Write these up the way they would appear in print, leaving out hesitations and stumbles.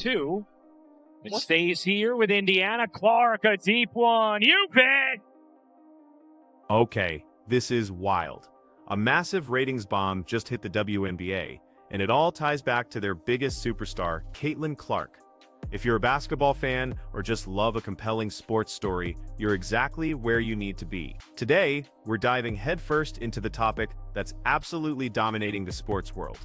2. It stays here with Indiana. Clark, a deep one. You bet! Okay, this is wild. A massive ratings bomb just hit the WNBA, and it all ties back to their biggest superstar, Caitlin Clark. If you're a basketball fan or just love a compelling sports story, you're exactly where you need to be. Today, we're diving headfirst into the topic that's absolutely dominating the sports world: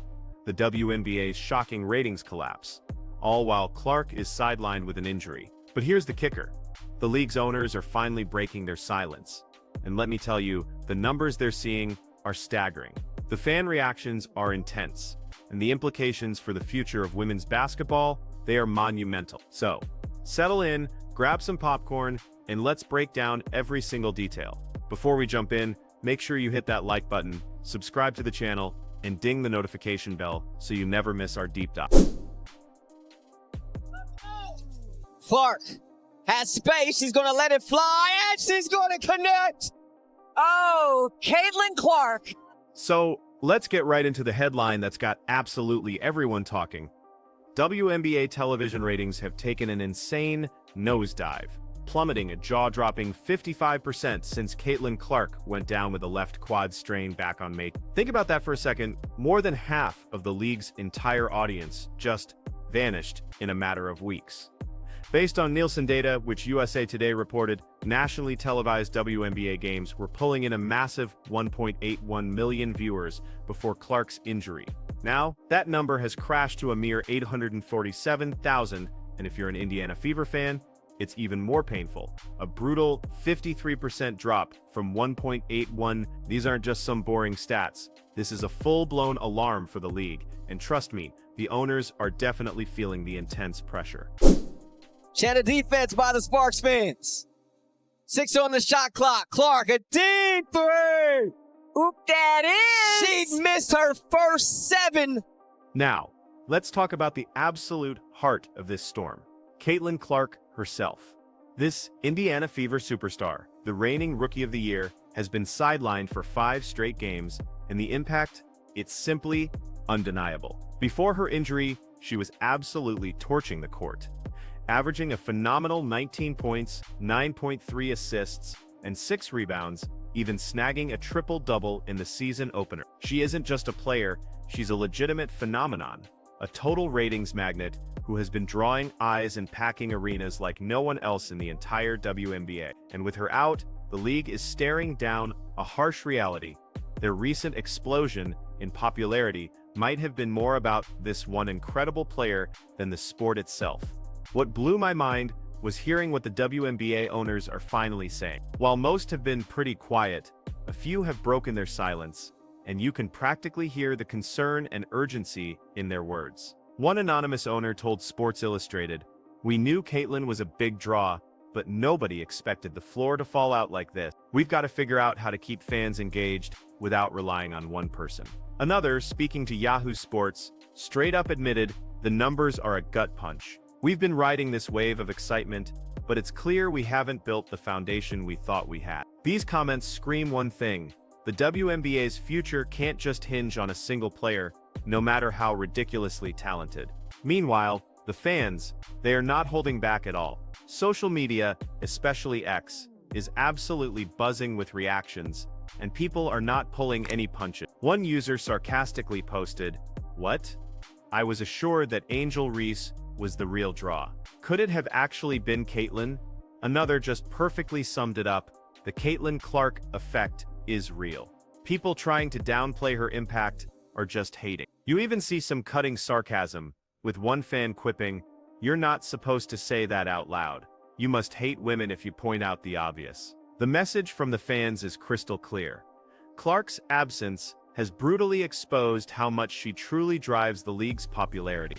the WNBA's shocking ratings collapse, all while Clark is sidelined with an injury. But here's the kicker: the league's owners are finally breaking their silence. And let me tell you, the numbers they're seeing are staggering. The fan reactions are intense, and the implications for the future of women's basketball, they are monumental. So, settle in, grab some popcorn, and let's break down every single detail. Before we jump in, make sure you hit that like button, subscribe to the channel, and ding the notification bell so you never miss our deep dive. Clark has space. She's going to let it fly, and she's going to connect. Oh, Caitlin Clark. So, let's get right into the headline that's got absolutely everyone talking. WNBA television ratings have taken an insane nosedive, plummeting a jaw-dropping 55% since Caitlin Clark went down with a left quad strain back on May. Think about that for a second. More than half of the league's entire audience just vanished in a matter of weeks. Based on Nielsen data, which USA Today reported, nationally televised WNBA games were pulling in a massive 1.81 million viewers before Clark's injury. Now, that number has crashed to a mere 847,000, and if you're an Indiana Fever fan, it's even more painful. A brutal 53% drop from 1.81. These aren't just some boring stats. This is a full-blown alarm for the league, and trust me, the owners are definitely feeling the intense pressure. Shanna defense by the Sparks fans. 6 on the shot clock. Clark, a deep three. Oop, that is. She missed her first 7. Now, let's talk about the absolute heart of this storm: Caitlin Clark herself. This Indiana Fever superstar, the reigning Rookie of the Year, has been sidelined for 5 straight games, and the impact, it's simply undeniable. Before her injury, she was absolutely torching the court, averaging a phenomenal 19 points, 9.3 assists, and 6 rebounds, even snagging a triple-double in the season opener. She isn't just a player, she's a legitimate phenomenon, a total ratings magnet who has been drawing eyes and packing arenas like no one else in the entire WNBA. And with her out, the league is staring down a harsh reality. Their recent explosion in popularity might have been more about this one incredible player than the sport itself. What blew my mind was hearing what the WNBA owners are finally saying. While most have been pretty quiet, a few have broken their silence, and you can practically hear the concern and urgency in their words. One anonymous owner told Sports Illustrated, "We knew Caitlin was a big draw, but nobody expected the floor to fall out like this. We've got to figure out how to keep fans engaged without relying on one person." Another, speaking to Yahoo Sports, straight up admitted, "The numbers are a gut punch. We've been riding this wave of excitement, but it's clear we haven't built the foundation we thought we had." These comments scream one thing: the WNBA's future can't just hinge on a single player, no matter how ridiculously talented. Meanwhile, the fans, they are not holding back at all. Social media, especially X, is absolutely buzzing with reactions, and people are not pulling any punches. One user sarcastically posted, "What? I was assured that Angel Reese was the real draw. Could it have actually been Caitlin?" Another just perfectly summed it up: the Caitlin Clark effect is real. People trying to downplay her impact are just hating. You even see some cutting sarcasm, with one fan quipping, "You're not supposed to say that out loud. You must hate women if you point out the obvious." The message from the fans is crystal clear. Clark's absence has brutally exposed how much she truly drives the league's popularity.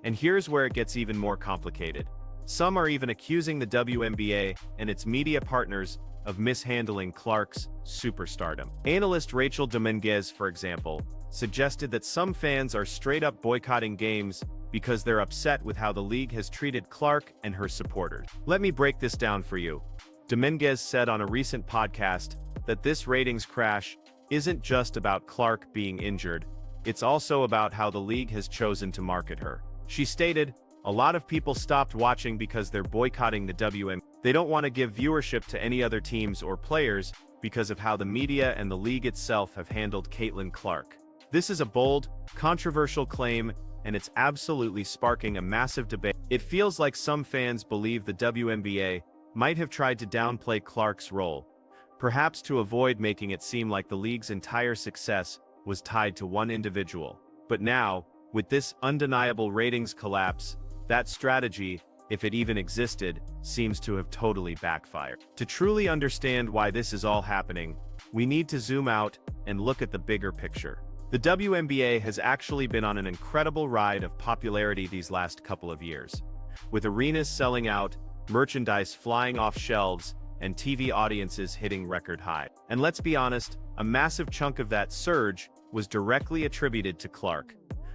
And here's where it gets even more complicated. Some are even accusing the WNBA and its media partners of mishandling Clark's superstardom. Analyst Rachel Dominguez, for example, suggested that some fans are straight-up boycotting games because they're upset with how the league has treated Clark and her supporters. Let me break this down for you. Dominguez said on a recent podcast that this ratings crash isn't just about Clark being injured, it's also about how the league has chosen to market her. She stated, A lot of people stopped watching because they're boycotting the WNBA. They don't want to give viewership to any other teams or players because of how the media and the league itself have handled Caitlin Clark. This is a bold, controversial claim, and it's absolutely sparking a massive debate. It feels like some fans believe the WNBA might have tried to downplay Clark's role, perhaps to avoid making it seem like the league's entire success was tied to one individual. But now, with this undeniable ratings collapse, that strategy, if it even existed, seems to have totally backfired. To truly understand why this is all happening, we need to zoom out and look at the bigger picture. The WNBA has actually been on an incredible ride of popularity these last couple of years, with arenas selling out, merchandise flying off shelves, and TV audiences hitting record highs. And let's be honest, a massive chunk of that surge was directly attributed to Clark,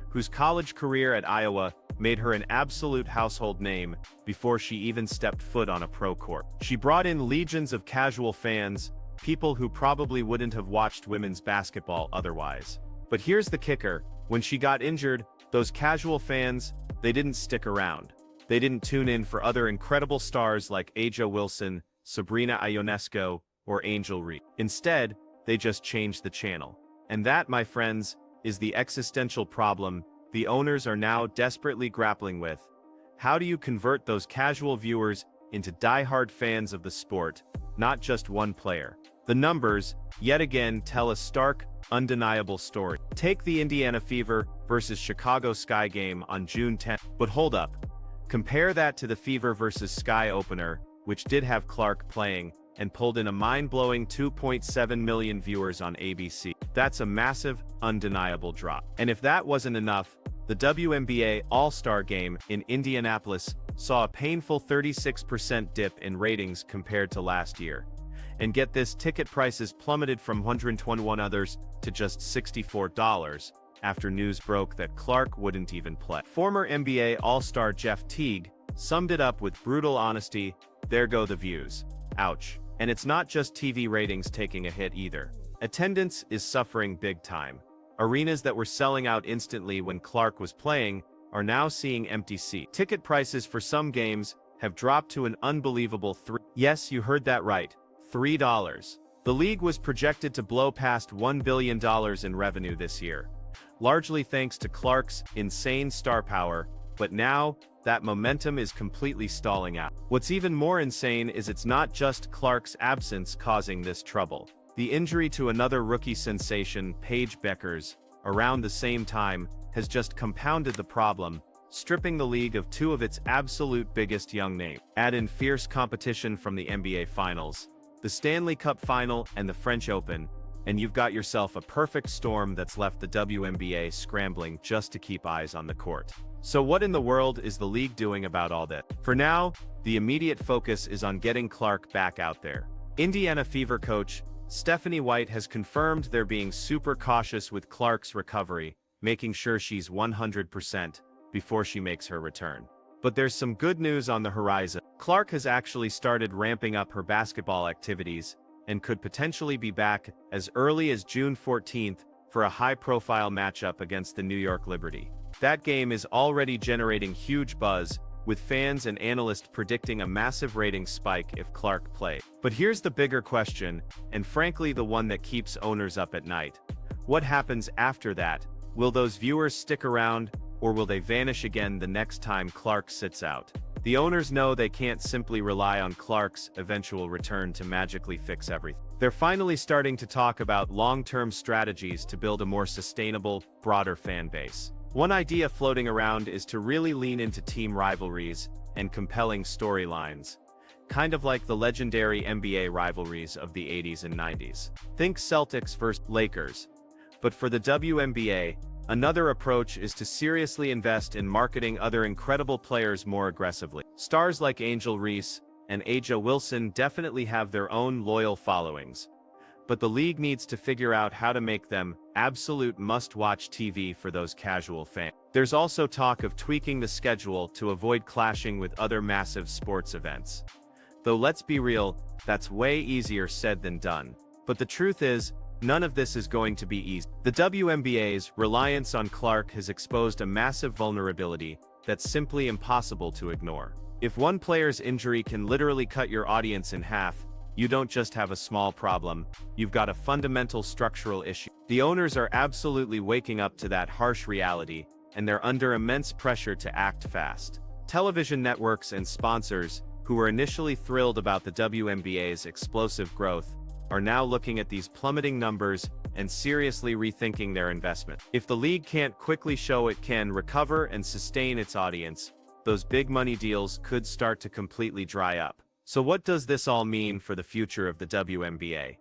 whose college career at Iowa made her an absolute household name before she even stepped foot on a pro court. She brought in legions of casual fans, people who probably wouldn't have watched women's basketball otherwise. But here's the kicker: when she got injured, those casual fans, they didn't stick around. They didn't tune in for other incredible stars like A'ja Wilson, Sabrina Ionescu, or Angel Reese. Instead, they just changed the channel. And that, my friends, is the existential problem the owners are now desperately grappling with. How do you convert those casual viewers into die-hard fans of the sport, not just one player? The numbers, yet again, tell a stark, undeniable story. Take the Indiana Fever versus Chicago Sky game on June 10th. But hold up. Compare that to the Fever versus Sky opener, which did have Clark playing, and pulled in a mind-blowing 2.7 million viewers on ABC. That's a massive, undeniable drop. And if that wasn't enough, the WNBA All-Star Game in Indianapolis saw a painful 36% dip in ratings compared to last year. And get this, ticket prices plummeted from $121 to just $64 after news broke that Clark wouldn't even play. Former NBA All-Star Jeff Teague summed it up with brutal honesty: there go the views. Ouch. And it's not just TV ratings taking a hit either. Attendance is suffering big time. Arenas that were selling out instantly when Clark was playing are now seeing empty seats. Ticket prices for some games have dropped to an unbelievable $3. Yes, you heard that right. $3. The league was projected to blow past $1 billion in revenue this year, largely thanks to Clark's insane star power, but now, that momentum is completely stalling out. What's even more insane is it's not just Clark's absence causing this trouble. The injury to another rookie sensation, Paige Bueckers, around the same time, has just compounded the problem, stripping the league of two of its absolute biggest young names. Add in fierce competition from the NBA Finals, the Stanley Cup Final, and the French Open, and you've got yourself a perfect storm that's left the WNBA scrambling just to keep eyes on the court. So what in the world is the league doing about all that? For now, the immediate focus is on getting Clark back out there. Indiana Fever coach Stephanie White has confirmed they're being super cautious with Clark's recovery, making sure she's 100% before she makes her return. But there's some good news on the horizon. Clark has actually started ramping up her basketball activities and could potentially be back as early as June 14th for a high-profile matchup against the New York Liberty. That game is already generating huge buzz, with fans and analysts predicting a massive ratings spike if Clark plays. But here's the bigger question, and frankly the one that keeps owners up at night. What happens after that? Will those viewers stick around, or will they vanish again the next time Clark sits out? The owners know they can't simply rely on Clark's eventual return to magically fix everything. They're finally starting to talk about long-term strategies to build a more sustainable, broader fan base. One idea floating around is to really lean into team rivalries and compelling storylines, kind of like the legendary NBA rivalries of the 80s and 90s. Think Celtics vs. Lakers. But for the WNBA, another approach is to seriously invest in marketing other incredible players more aggressively. Stars like Angel Reese and A'ja Wilson definitely have their own loyal followings, but the league needs to figure out how to make them absolute must-watch TV for those casual fans. There's also talk of tweaking the schedule to avoid clashing with other massive sports events. Though let's be real, that's way easier said than done. But the truth is, none of this is going to be easy. The WNBA's reliance on Clark has exposed a massive vulnerability that's simply impossible to ignore. If one player's injury can literally cut your audience in half, you don't just have a small problem, you've got a fundamental structural issue. The owners are absolutely waking up to that harsh reality, and they're under immense pressure to act fast. Television networks and sponsors, who were initially thrilled about the WNBA's explosive growth, are now looking at these plummeting numbers and seriously rethinking their investment. If the league can't quickly show it can recover and sustain its audience, those big money deals could start to completely dry up. So what does this all mean for the future of the WNBA?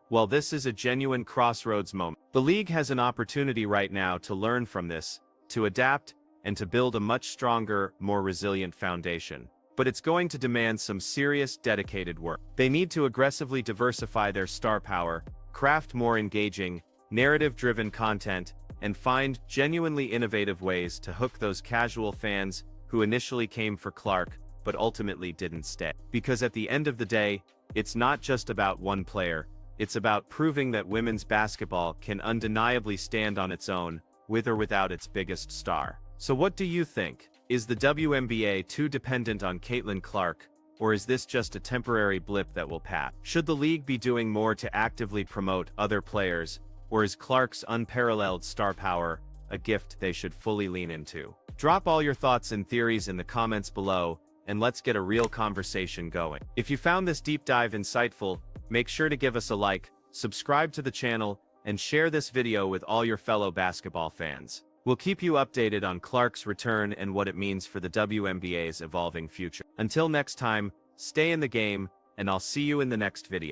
Well, this is a genuine crossroads moment. The league has an opportunity right now to learn from this, to adapt, and to build a much stronger, more resilient foundation. But it's going to demand some serious, dedicated work. They need to aggressively diversify their star power, craft more engaging, narrative-driven content, and find genuinely innovative ways to hook those casual fans who initially came for Clark, but ultimately didn't stay. Because at the end of the day, it's not just about one player, it's about proving that women's basketball can undeniably stand on its own, with or without its biggest star. So what do you think? Is the WNBA too dependent on Caitlin Clark, or is this just a temporary blip that will pass? Should the league be doing more to actively promote other players, or is Clark's unparalleled star power a gift they should fully lean into? Drop all your thoughts and theories in the comments below, and let's get a real conversation going. If you found this deep dive insightful, make sure to give us a like, subscribe to the channel, and share this video with all your fellow basketball fans. We'll keep you updated on Clark's return and what it means for the WNBA's evolving future. Until next time, stay in the game, and I'll see you in the next video.